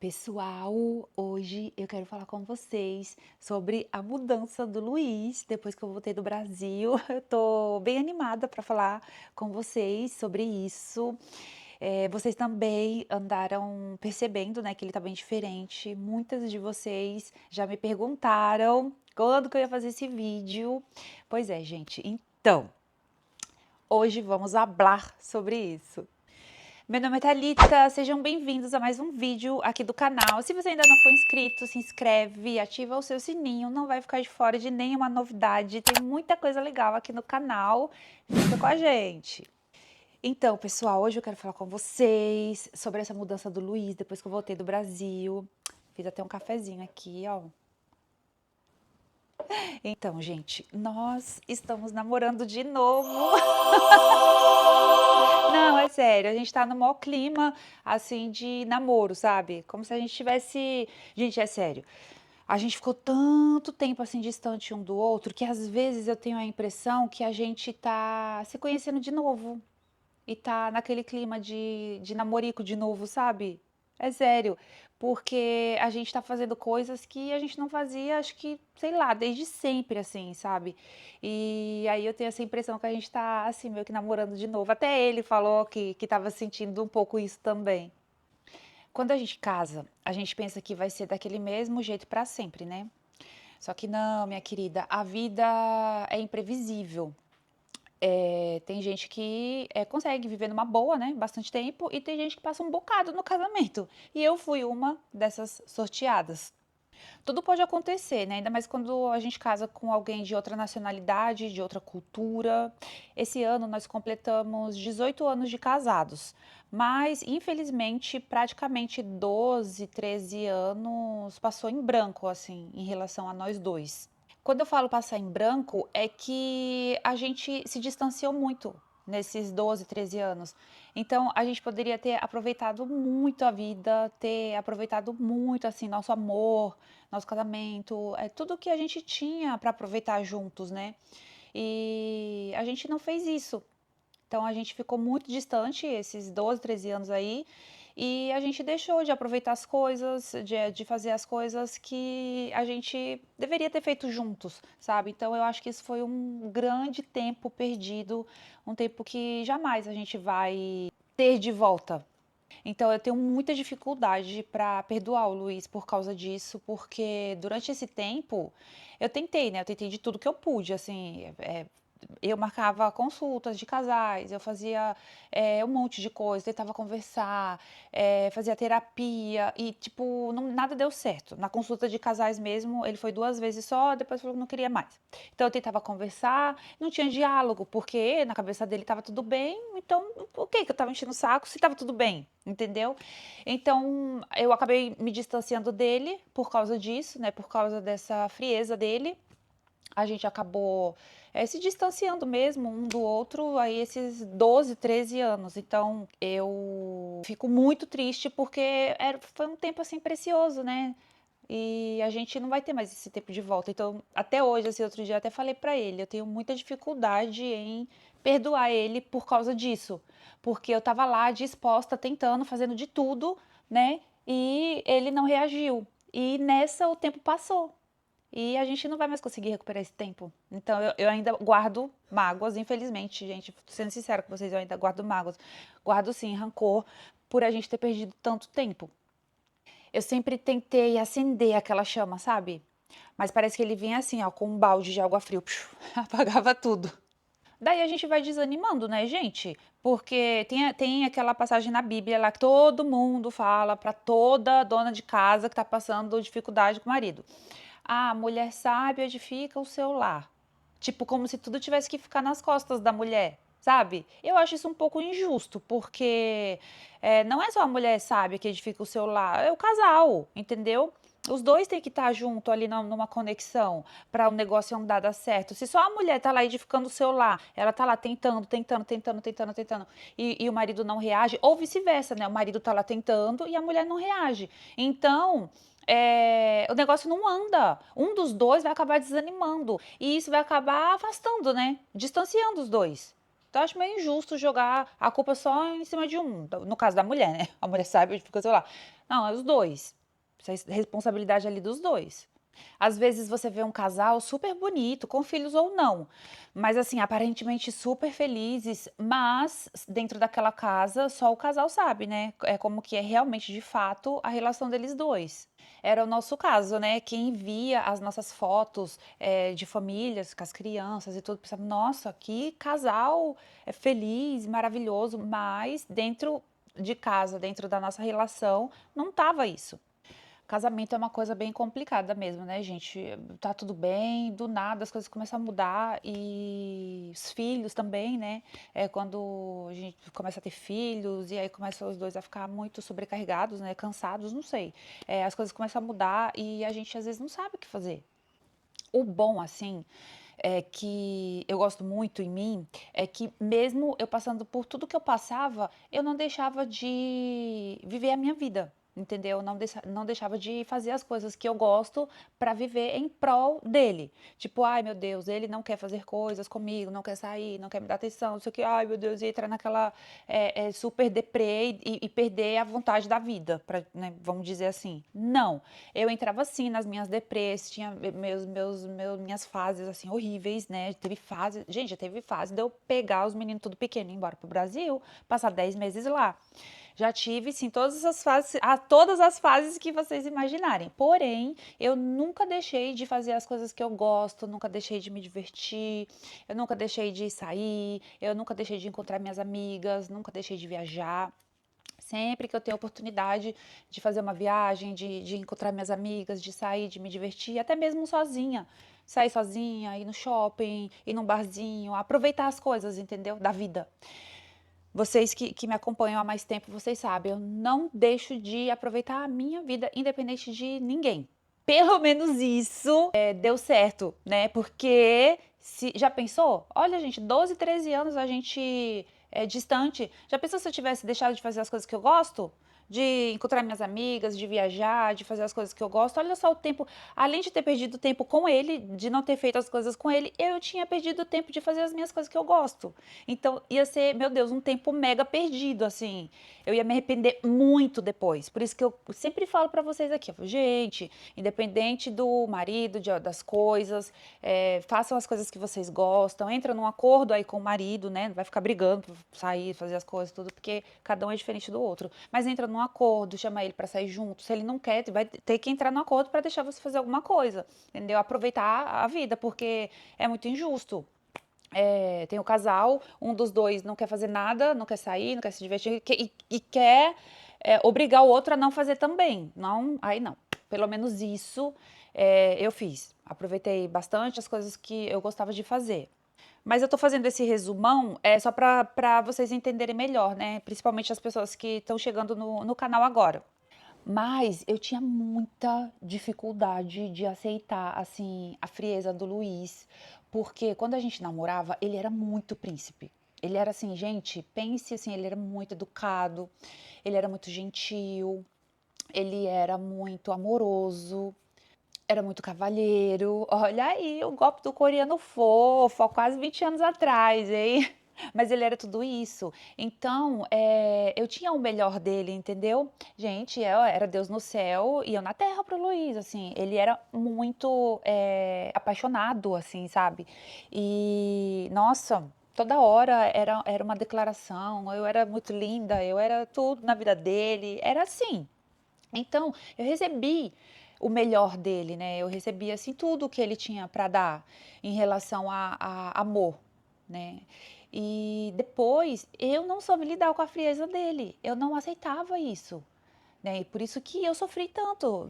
Pessoal, hoje eu quero falar com vocês sobre a mudança do Luiz depois que eu voltei do Brasil. Eu tô bem animada para falar com vocês sobre isso. Vocês também andaram percebendo, né, que ele tá bem diferente. Muitas de vocês já me perguntaram quando que eu ia fazer esse vídeo. Pois é, gente. Então, hoje vamos falar sobre isso. Meu nome é Thalita, sejam bem-vindos a mais um vídeo aqui do canal. Se você ainda não for inscrito, se inscreve, ativa o seu sininho, não vai ficar de fora de nenhuma novidade. Tem muita coisa legal aqui no canal, fica com a gente. Então, pessoal, hoje eu quero falar com vocês sobre essa mudança do Luiz depois que eu voltei do Brasil. Fiz até um cafezinho aqui, ó. Então, gente, nós estamos namorando de novo. Não, é sério, a gente tá no maior clima, assim, de namoro, sabe? Como se a gente tivesse. Gente, é sério. A gente ficou tanto tempo assim distante um do outro que às vezes eu tenho a impressão que a gente tá se conhecendo de novo e tá naquele clima de namorico de novo, sabe? É sério, porque a gente tá fazendo coisas que a gente não fazia, acho que, sei lá, desde sempre, assim, sabe? E aí eu tenho essa impressão que a gente tá, assim, meio que namorando de novo. Até ele falou que tava sentindo um pouco isso também. Quando a gente casa, a gente pensa que vai ser daquele mesmo jeito pra sempre, né? Só que não, minha querida, a vida é imprevisível. Tem gente que consegue viver numa boa, né? Bastante tempo, e tem gente que passa um bocado no casamento. E eu fui uma dessas sorteadas. Tudo pode acontecer, né? Ainda mais quando a gente casa com alguém de outra nacionalidade, de outra cultura. Esse ano nós completamos 18 anos de casados, mas infelizmente praticamente 12, 13 anos passou em branco, assim, em relação a nós dois. Quando eu falo passar em branco, é que a gente se distanciou muito nesses 12, 13 anos. Então, a gente poderia ter aproveitado muito a vida, ter aproveitado muito, assim, nosso amor, nosso casamento, tudo que a gente tinha para aproveitar juntos, né? E a gente não fez isso. Então a gente ficou muito distante esses 12, 13 anos aí, e a gente deixou de aproveitar as coisas, de fazer as coisas que a gente deveria ter feito juntos, sabe? Então eu acho que isso foi um grande tempo perdido, um tempo que jamais a gente vai ter de volta. Então eu tenho muita dificuldade para perdoar o Luiz por causa disso, porque durante esse tempo eu tentei, né? Eu tentei de tudo que eu pude, assim, eu marcava consultas de casais, eu fazia um monte de coisa, tentava conversar, fazia terapia e, tipo, nada deu certo. Na consulta de casais mesmo, ele foi 2 vezes só, depois falou que não queria mais. Então eu tentava conversar, não tinha diálogo, porque na cabeça dele estava tudo bem, então por que eu estava enchendo o saco se estava tudo bem, entendeu? Então eu acabei me distanciando dele por causa disso, né, por causa dessa frieza dele. A gente acabou se distanciando mesmo um do outro aí esses 12, 13 anos. Então eu fico muito triste porque foi um tempo assim precioso, né? E a gente não vai ter mais esse tempo de volta. Então, até hoje, esse outro dia, eu até falei pra ele, eu tenho muita dificuldade em perdoar ele por causa disso. Porque eu tava lá disposta, tentando, fazendo de tudo, né? E ele não reagiu. E nessa o tempo passou. E a gente não vai mais conseguir recuperar esse tempo. Então eu ainda guardo mágoas, infelizmente, gente. Sendo sincera com vocês, eu ainda guardo mágoas. Guardo sim rancor por a gente ter perdido tanto tempo. Eu sempre tentei acender aquela chama, sabe? Mas parece que ele vinha assim, ó, com um balde de água fria, apagava tudo. Daí a gente vai desanimando, né, gente? Porque tem aquela passagem na Bíblia lá que todo mundo fala para toda dona de casa que tá passando dificuldade com o marido. A mulher sábia edifica o seu lar. Tipo, como se tudo tivesse que ficar nas costas da mulher, sabe? Eu acho isso um pouco injusto, porque não é só a mulher sábia que edifica o seu lar, é o casal, entendeu? Os dois têm que estar junto ali numa conexão para o negócio andar dar certo. Se só a mulher tá lá edificando o seu lar, ela tá lá tentando, tentando, tentando, tentando, tentando, e o marido não reage, ou vice-versa, né? O marido tá lá tentando e a mulher não reage. Então, o negócio não anda. Um dos dois vai acabar desanimando. E isso vai acabar afastando, né? Distanciando os dois. Então, eu acho meio injusto jogar a culpa só em cima de um. No caso da mulher, né? A mulher sabe, fica, sei lá. Não, é os dois. Isso é responsabilidade ali dos dois. Às vezes você vê um casal super bonito, com filhos ou não, mas assim, aparentemente super felizes, mas dentro daquela casa só o casal sabe, né? É como que é realmente de fato a relação deles dois. Era o nosso caso, né? Quem via as nossas fotos de famílias com as crianças e tudo, pensava, nossa, que casal feliz, maravilhoso, mas dentro de casa, dentro da nossa relação, não tava isso. Casamento é uma coisa bem complicada mesmo, né, gente? Tá tudo bem, do nada as coisas começam a mudar e os filhos também, né? É quando a gente começa a ter filhos e aí começam os dois a ficar muito sobrecarregados, né? Cansados, não sei. As coisas começam a mudar e a gente às vezes não sabe o que fazer. O bom, assim, é que eu gosto muito em mim, é que mesmo eu passando por tudo que eu passava, eu não deixava de viver a minha vida. Entendeu? Não deixava de fazer as coisas que eu gosto para viver em prol dele. Tipo, ai meu Deus, ele não quer fazer coisas comigo, não quer sair, não quer me dar atenção, não sei o que, ai meu Deus, e entrar naquela super deprê e perder a vontade da vida, né, vamos dizer assim. Não, eu entrava assim nas minhas deprês, tinha minhas fases assim horríveis, né? Teve fase, gente, já teve fase de eu pegar os meninos tudo pequeno e ir embora pro Brasil, passar 10 meses lá. Já tive, sim, todas as fases que vocês imaginarem. Porém, eu nunca deixei de fazer as coisas que eu gosto, nunca deixei de me divertir, eu nunca deixei de sair, eu nunca deixei de encontrar minhas amigas, nunca deixei de viajar. Sempre que eu tenho oportunidade de fazer uma viagem, de encontrar minhas amigas, de sair, de me divertir, até mesmo sozinha. Sair sozinha, ir no shopping, ir num barzinho, aproveitar as coisas, entendeu? Da vida. Vocês que me acompanham há mais tempo, vocês sabem, eu não deixo de aproveitar a minha vida independente de ninguém. Pelo menos isso deu certo, né? Porque já pensou? Olha, gente, 12, 13 anos a gente é distante. Já pensou se eu tivesse deixado de fazer as coisas que eu gosto? De encontrar minhas amigas, de viajar, de fazer as coisas que eu gosto. Olha só o tempo, além de ter perdido tempo com ele, de não ter feito as coisas com ele, eu tinha perdido tempo de fazer as minhas coisas que eu gosto. Então ia ser, meu Deus, um tempo mega perdido, assim. Eu ia me arrepender muito depois. Por isso que eu sempre falo pra vocês aqui, eu falo, gente, independente do marido, das coisas, façam as coisas que vocês gostam, entra num acordo aí com o marido, né? Não vai ficar brigando pra sair, fazer as coisas, tudo, porque cada um é diferente do outro. Mas entra num acordo, chama ele pra sair junto. Se ele não quer, vai ter que entrar no acordo pra deixar você fazer alguma coisa, entendeu? Aproveitar a vida, porque é muito injusto. Tem o casal, um dos dois não quer fazer nada, não quer sair, não quer se divertir e quer obrigar o outro a não fazer também. Não, aí não. Pelo menos isso eu fiz. Aproveitei bastante as coisas que eu gostava de fazer. Mas eu tô fazendo esse resumão só para vocês entenderem melhor, né? Principalmente as pessoas que estão chegando no canal agora. Mas eu tinha muita dificuldade de aceitar, assim, a frieza do Luiz, porque quando a gente namorava, ele era muito príncipe. Ele era assim, gente, pense assim, ele era muito educado, ele era muito gentil, ele era muito amoroso, era muito cavalheiro. Olha aí o golpe do coreano fofo, há quase 20 anos atrás, hein? Mas ele era tudo isso. Então, eu tinha o melhor dele, entendeu? Gente, eu era Deus no céu e eu na terra pro Luiz, assim. Ele era muito apaixonado, assim, sabe? E, nossa, toda hora era uma declaração. Eu era muito linda, eu era tudo na vida dele. Era assim. Então, eu recebi o melhor dele, né? Eu recebi assim tudo que ele tinha para dar em relação a amor, né? E depois eu não soube lidar com a frieza dele. Eu não aceitava isso, né? E por isso que eu sofri tanto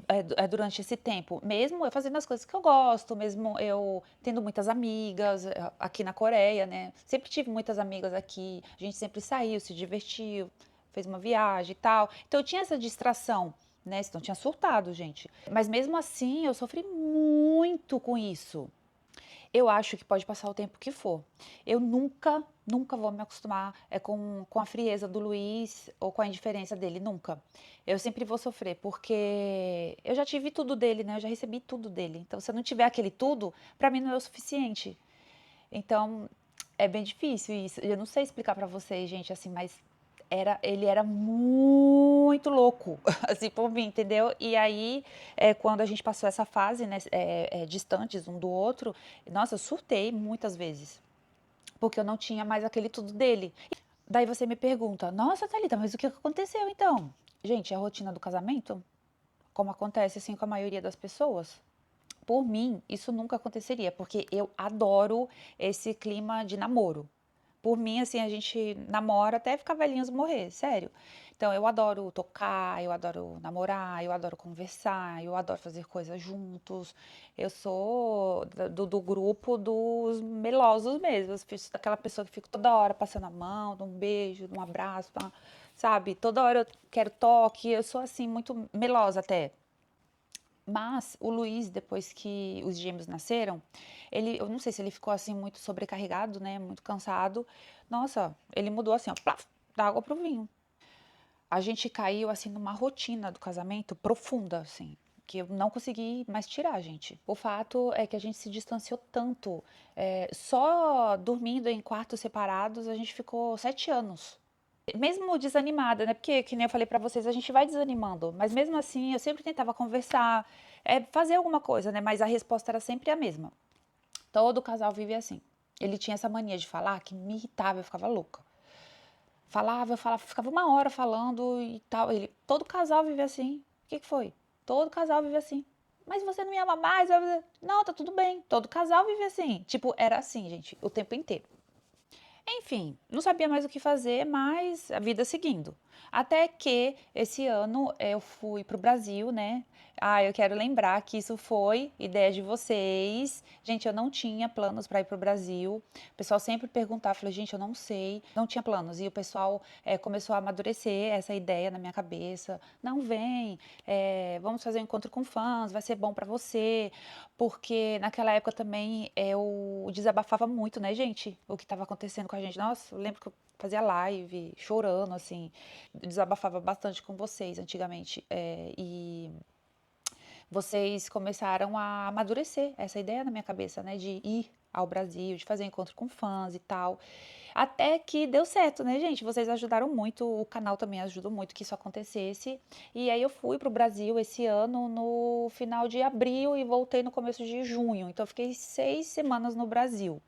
durante esse tempo, mesmo eu fazendo as coisas que eu gosto, mesmo eu tendo muitas amigas aqui na Coreia, né? Sempre tive muitas amigas aqui, a gente sempre saiu, se divertiu, fez uma viagem e tal. Então eu tinha essa distração, né? Senão eu tinha surtado, gente. Mas mesmo assim eu sofri muito com isso. Eu acho que pode passar o tempo que for. Eu nunca vou me acostumar com a frieza do Luiz ou com a indiferença dele, nunca. Eu sempre vou sofrer, porque eu já tive tudo dele, né? Eu já recebi tudo dele. Então, se eu não tiver aquele tudo, pra mim não é o suficiente. Então, É bem difícil isso. Eu não sei explicar pra vocês, gente, assim, mas ele era muito louco, assim, por mim, entendeu? E aí, quando a gente passou essa fase, né, distantes um do outro, nossa, eu surtei muitas vezes, porque eu não tinha mais aquele tudo dele. Daí você me pergunta, nossa, Thalita, mas o que aconteceu então? Gente, é a rotina do casamento, como acontece assim com a maioria das pessoas. Por mim, isso nunca aconteceria, porque eu adoro esse clima de namoro. Por mim, assim, a gente namora até ficar velhinhos morrer, sério. Então, eu adoro tocar, eu adoro namorar, eu adoro conversar, eu adoro fazer coisas juntos. Eu sou do grupo dos melosos mesmo. Eu fico aquela pessoa que fica toda hora passando a mão, dá um beijo, um abraço, sabe? Toda hora eu quero toque. Eu sou, assim, muito melosa até. Mas o Luiz, depois que os gêmeos nasceram, eu não sei se ele ficou assim muito sobrecarregado, né, muito cansado. Nossa, ele mudou assim, ó, plaf, da água pro vinho. A gente caiu assim numa rotina do casamento profunda, assim, que eu não consegui mais tirar, gente. O fato é que a gente se distanciou tanto, só dormindo em quartos separados, a gente ficou 7 anos. Mesmo desanimada, né? Porque, que nem eu falei pra vocês, a gente vai desanimando. Mas mesmo assim, eu sempre tentava conversar, fazer alguma coisa, né? Mas a resposta era sempre a mesma. Todo casal vive assim. Ele tinha essa mania de falar que me irritava, eu ficava louca. Falava, eu falava, ficava uma hora falando e tal. Todo casal vive assim. O que foi? Todo casal vive assim. Mas você não me ama mais? Não, tá tudo bem. Todo casal vive assim. Tipo, era assim, gente, o tempo inteiro. Enfim, não sabia mais o que fazer, mas a vida seguindo. Até que esse ano eu fui para o Brasil, né? Ah, eu quero lembrar que isso foi ideia de vocês. Gente, eu não tinha planos para ir para o Brasil. O pessoal sempre perguntava, falei, gente, eu não sei, não tinha planos. E o pessoal começou a amadurecer essa ideia na minha cabeça. Não vem, vamos fazer um encontro com fãs, vai ser bom para você. Porque naquela época também eu desabafava muito, né, gente? O que estava acontecendo com a gente. Nossa, eu lembro que eu fazia live chorando, assim. Eu desabafava bastante com vocês antigamente. E vocês começaram a amadurecer essa ideia na minha cabeça, né? De ir ao Brasil, de fazer encontro com fãs e tal. Até que deu certo, né, gente? Vocês ajudaram muito, o canal também ajudou muito que isso acontecesse. E aí eu fui pro Brasil esse ano no final de abril e voltei no começo de junho. Então eu fiquei 6 semanas no Brasil.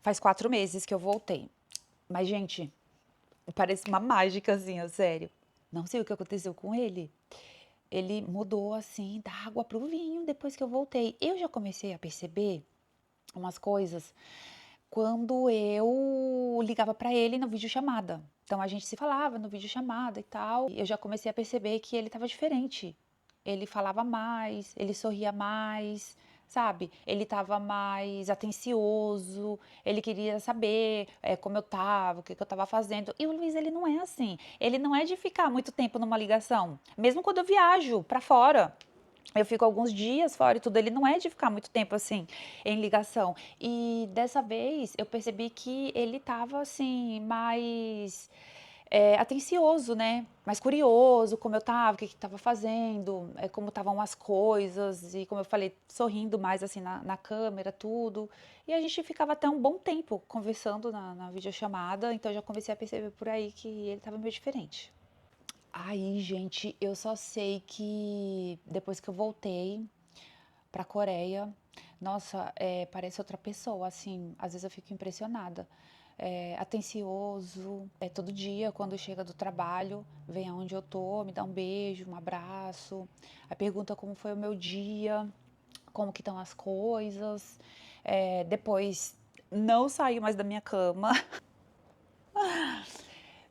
Faz 4 meses que eu voltei. Mas, gente, parece uma mágica, assim, ó, sério. Não sei o que aconteceu com ele. Ele mudou, assim, da água pro vinho depois que eu voltei. Eu já comecei a perceber umas coisas quando eu ligava para ele no videochamada. Então a gente se falava no videochamada e tal. Eu já comecei a perceber que ele estava diferente. Ele falava mais, ele sorria mais, sabe? Ele estava mais atencioso, ele queria saber como eu estava, o que eu estava fazendo. E o Luiz, ele não é assim. Ele não é de ficar muito tempo numa ligação. Mesmo quando eu viajo para fora. Eu fico alguns dias fora e tudo, ele não é de ficar muito tempo assim em ligação. E dessa vez eu percebi que ele tava assim mais atencioso, né? Mais curioso, como eu tava, o que que tava fazendo, como estavam as coisas e como eu falei, sorrindo mais assim na câmera, tudo. E a gente ficava até um bom tempo conversando na videochamada, então eu já comecei a perceber por aí que ele tava meio diferente. Aí, gente, eu só sei que depois que eu voltei pra Coreia, nossa, parece outra pessoa, assim, às vezes eu fico impressionada. Atencioso, todo dia quando chega do trabalho, vem aonde eu tô, me dá um beijo, um abraço, aí pergunta como foi o meu dia, como que estão as coisas. Depois não saiu mais da minha cama.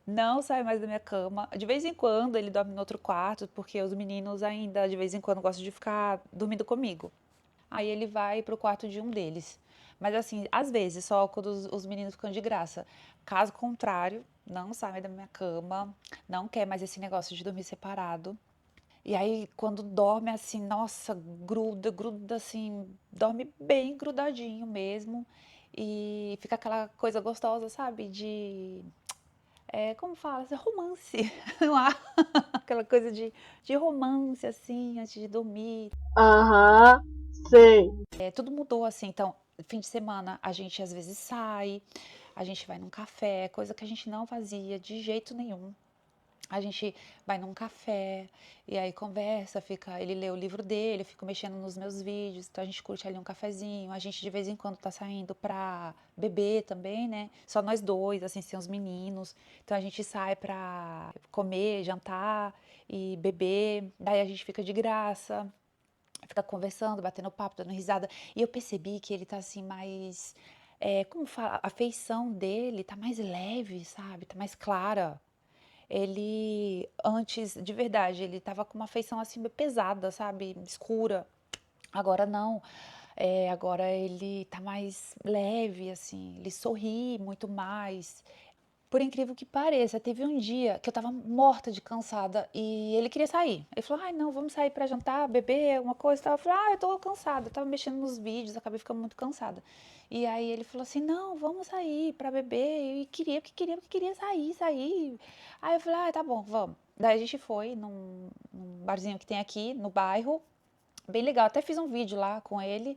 Não sai mais da minha cama. De vez em quando ele dorme no outro quarto, porque os meninos ainda de vez em quando gostam de ficar dormindo comigo. Aí ele vai pro quarto de um deles. Mas assim, às vezes, só quando os meninos ficam de graça. Caso contrário, não sai mais da minha cama, não quer mais esse negócio de dormir separado. E aí, quando dorme assim, nossa, gruda, gruda assim, dorme bem grudadinho mesmo. E fica aquela coisa gostosa, sabe? Como fala? Romance. Não há aquela coisa de romance, assim, antes de dormir. Aham, sei. Tudo mudou, assim. Então, fim de semana a gente às vezes sai, a gente vai num café, coisa que a gente não fazia de jeito nenhum. A gente vai num café e aí conversa, ele lê o livro dele, eu fico mexendo nos meus vídeos, então a gente curte ali um cafezinho, a gente de vez em quando tá saindo pra beber também, né? Só nós dois, assim, sem os meninos. Então a gente sai pra comer, jantar e beber, daí a gente fica de graça, fica conversando, batendo papo, dando risada. E eu percebi que ele tá assim mais, como fala, a feição dele tá mais leve, sabe? Tá mais clara. Ele, antes, de verdade, ele tava com uma feição assim pesada, sabe? Escura. Agora não. Agora ele tá mais leve, assim. Ele sorri muito mais. Por incrível que pareça, teve um dia que eu tava morta de cansada e ele queria sair. Ele falou: ai, não, vamos sair pra jantar, beber, alguma coisa e tal. Eu falei: ah, eu tô cansada. Eu tava mexendo nos vídeos, acabei ficando muito cansada. E aí ele falou assim: não, vamos sair pra beber. E queria sair. Aí eu falei: ah, tá bom, vamos. Daí a gente foi num barzinho que tem aqui no bairro, bem legal. Até fiz um vídeo lá com ele.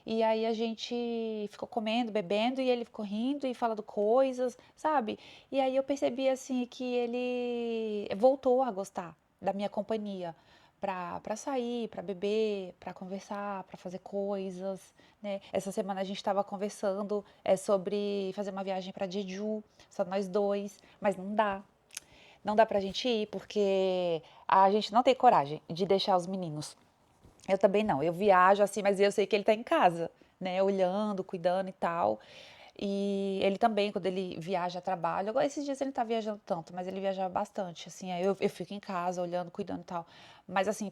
E aí a gente ficou comendo, bebendo, e ele ficou rindo e falando coisas, sabe? E aí eu percebi assim que ele voltou a gostar da minha companhia pra sair, pra beber, pra conversar, pra fazer coisas, né? Essa semana a gente estava conversando sobre fazer uma viagem pra Jeju, só nós dois, mas não dá. Não dá pra gente ir porque a gente não tem coragem de deixar os meninos. Eu também não. Eu viajo assim, mas eu sei que ele tá em casa, né? Olhando, cuidando e tal. E ele também, quando ele viaja, trabalha. Agora, esses dias ele não tá viajando tanto, mas ele viajava bastante, assim. Aí eu fico em casa, olhando, cuidando e tal. Mas, assim,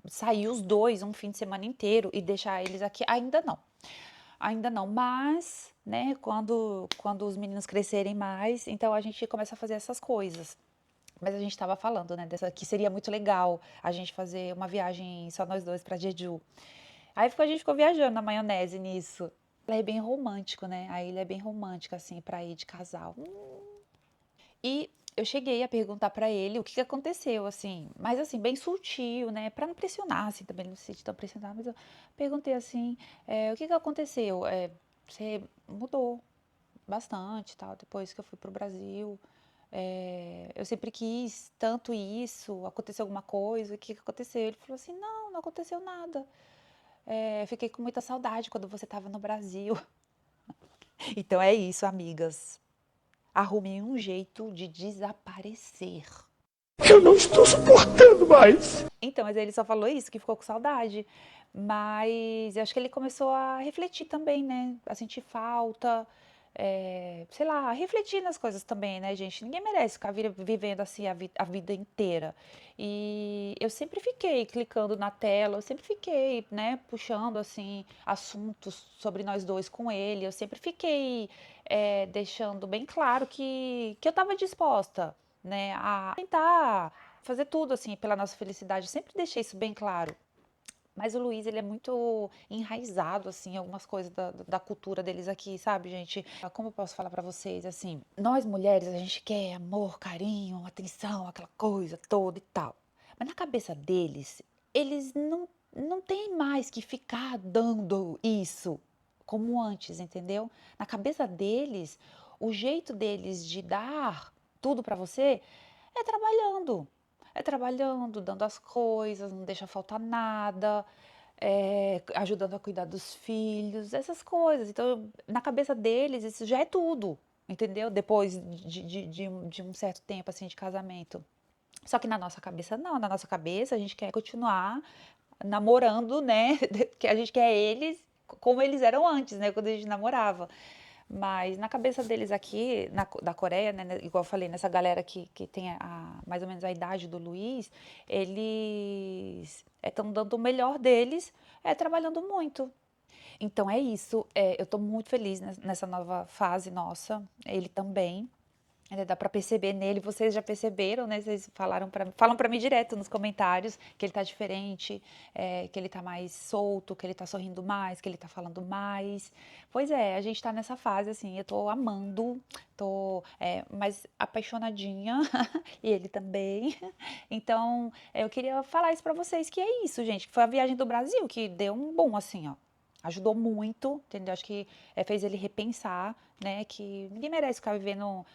sair os dois um fim de semana inteiro e deixar eles aqui, ainda não. Ainda não. Mas, né, quando os meninos crescerem mais, então a gente começa a fazer essas coisas. Mas a gente estava falando, né, que seria muito legal a gente fazer uma viagem só nós dois para Jeju. Aí a gente ficou viajando na maionese nisso. Ela é bem romântico, né? A ilha é bem romântica, assim, para ir de casal. E eu cheguei a perguntar para ele o que aconteceu, assim, mas assim, bem sutil, né? Para não pressionar, assim, também não se sentir tão pressionado, mas eu perguntei assim, o que aconteceu? Você mudou bastante, tal, depois que eu fui pro Brasil. Eu sempre quis tanto isso, aconteceu alguma coisa, o que aconteceu? Ele falou assim, não, não aconteceu nada. Fiquei com muita saudade quando você estava no Brasil. Então é isso, amigas. Arrumem um jeito de desaparecer. Eu não estou suportando mais. Então, mas ele só falou isso, que ficou com saudade. Mas eu acho que ele começou a refletir também, né? A sentir falta, sei lá, a refletir nas coisas também, né, gente? Ninguém merece ficar vivendo assim a vida inteira. E eu sempre fiquei clicando na tela, eu sempre fiquei, né, puxando assim assuntos sobre nós dois com ele. Eu sempre fiquei deixando bem claro que eu estava disposta, né, a tentar fazer tudo assim pela nossa felicidade. Eu sempre deixei isso bem claro. Mas o Luiz, ele é muito enraizado, assim, em algumas coisas da cultura deles aqui, sabe, gente? Como eu posso falar pra vocês, assim, nós mulheres, a gente quer amor, carinho, atenção, aquela coisa toda e tal. Mas na cabeça deles, eles não têm mais que ficar dando isso como antes, entendeu? Na cabeça deles, o jeito deles de dar tudo pra você é trabalhando. É trabalhando, dando as coisas, não deixa faltar nada, ajudando a cuidar dos filhos, essas coisas. Então, na cabeça deles, isso já é tudo, entendeu? Depois de um certo tempo, assim, de casamento. Só que na nossa cabeça, não. Na nossa cabeça, a gente quer continuar namorando, né? Que a gente quer eles como eles eram antes, né? Quando a gente namorava. Mas na cabeça deles aqui, da Coreia, né, igual eu falei, nessa galera que tem mais ou menos a idade do Luiz, eles estão dando o melhor deles, trabalhando muito. Então é isso, eu estou muito feliz nessa nova fase nossa, ele também. Dá pra perceber nele, vocês já perceberam, né? Vocês falam pra mim direto nos comentários que ele tá diferente, que ele tá mais solto, que ele tá sorrindo mais, que ele tá falando mais. Pois é, a gente tá nessa fase, assim, eu tô amando, tô mais apaixonadinha, e ele também. Então, eu queria falar isso pra vocês, que é isso, gente, que foi a viagem do Brasil que deu um boom, assim, ó. Ajudou muito, entendeu? Acho que fez ele repensar, né? Que ninguém merece ficar vivendo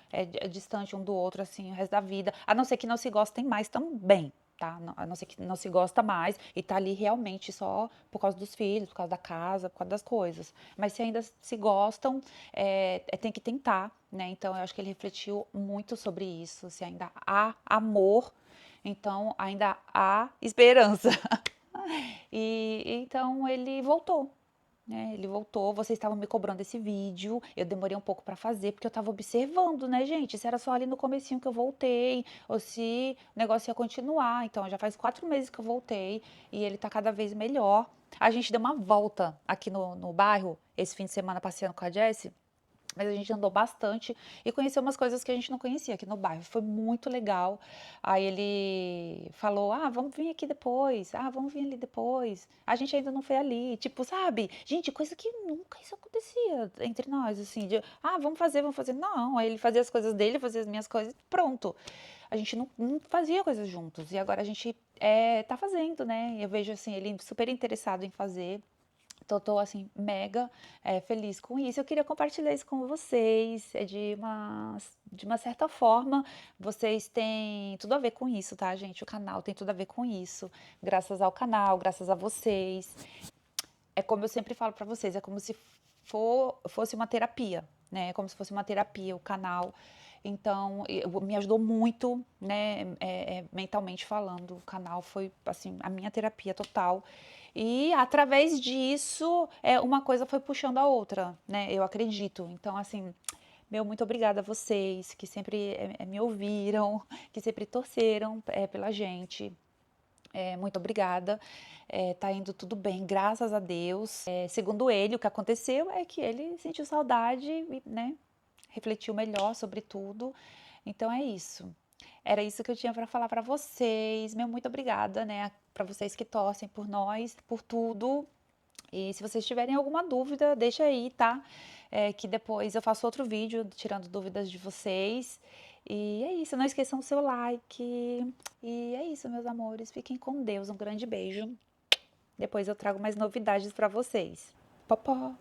distante um do outro, assim, o resto da vida. A não ser que não se gostem mais também, tá? A não ser que não se gosta mais e tá ali realmente só por causa dos filhos, por causa da casa, por causa das coisas. Mas se ainda se gostam, tem que tentar, né? Então, eu acho que ele refletiu muito sobre isso. Se ainda há amor, então ainda há esperança. E então ele voltou, né? Ele voltou. Vocês estavam me cobrando esse vídeo. Eu demorei um pouco para fazer porque eu estava observando, né, gente? Se era só ali no comecinho que eu voltei ou se o negócio ia continuar. Então já faz 4 meses que eu voltei e ele tá cada vez melhor. A gente deu uma volta aqui no bairro esse fim de semana passeando com a Jessie. Mas a gente andou bastante e conheceu umas coisas que a gente não conhecia aqui no bairro. Foi muito legal. Aí ele falou: Ah, vamos vir aqui depois. Ah, vamos vir ali depois. A gente ainda não foi ali. Tipo, sabe? Gente, coisa que nunca isso acontecia entre nós, assim. Vamos fazer, vamos fazer. Não. Aí ele fazia as coisas dele, eu fazia as minhas coisas. Pronto. A gente não fazia coisas juntos. E agora a gente tá fazendo, né? Eu vejo, assim, ele super interessado em fazer. Então, tô assim, mega feliz com isso. Eu queria compartilhar isso com vocês. De uma certa forma, vocês têm tudo a ver com isso, tá, gente? O canal tem tudo a ver com isso. Graças ao canal, graças a vocês. É como eu sempre falo pra vocês, é como se fosse uma terapia, né? É como se fosse uma terapia o canal. Então, me ajudou muito, né? Mentalmente falando, o canal foi, assim, a minha terapia total. E através disso, uma coisa foi puxando a outra, né? Eu acredito. Então, assim, muito obrigada a vocês que sempre me ouviram, que sempre torceram pela gente. Muito obrigada. Tá indo tudo bem, graças a Deus. Segundo ele, o que aconteceu é que ele sentiu saudade e, né, refletiu melhor sobre tudo. Então é isso. Era isso que eu tinha para falar para vocês. Muito obrigada, né, para vocês que torcem por nós, por tudo. E se vocês tiverem alguma dúvida, deixa aí, tá? Que depois eu faço outro vídeo tirando dúvidas de vocês. E é isso, não esqueçam o seu like. E é isso, meus amores. Fiquem com Deus. Um grande beijo. Depois eu trago mais novidades para vocês. Popó!